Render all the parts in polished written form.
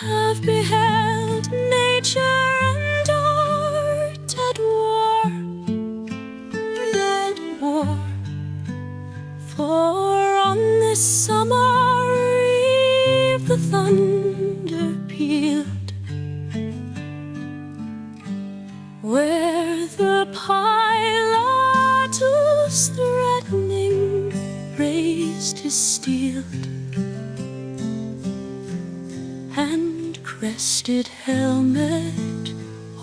have beheld nature and art at war, for on this summer eve the thunder pealed, where the Pilatus threatening raised his steel and crested helmet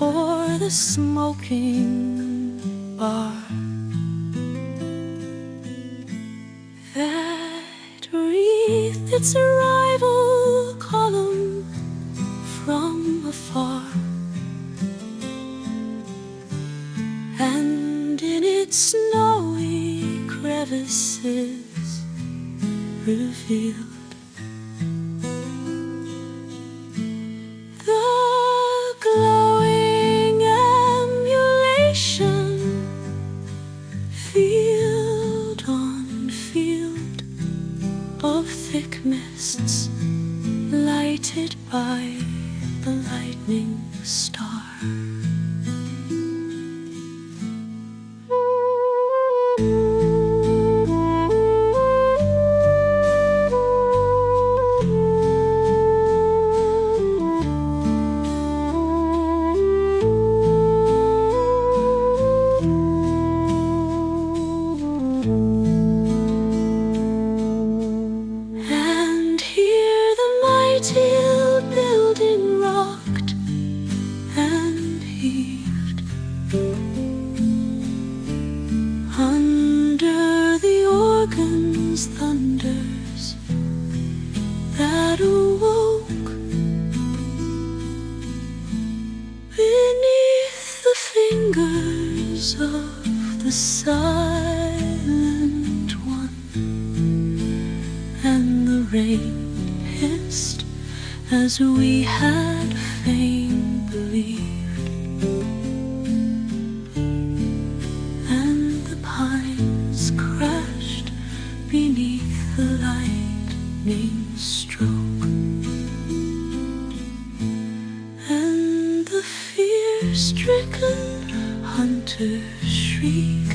o'er the smoking bar, that wreathed its rival column from afar, and in its snowy crevices revealed the glowing emulation, field on field of thick mists lighted by the lightning star. And here the mighty building rocked and heaved under the organ's thunders that awoke beneath the fingers of the silent one, and the rain hissed as we had fain believed, and the pines crashed beneath the lightning stroke, and the fear-stricken hunter shrieked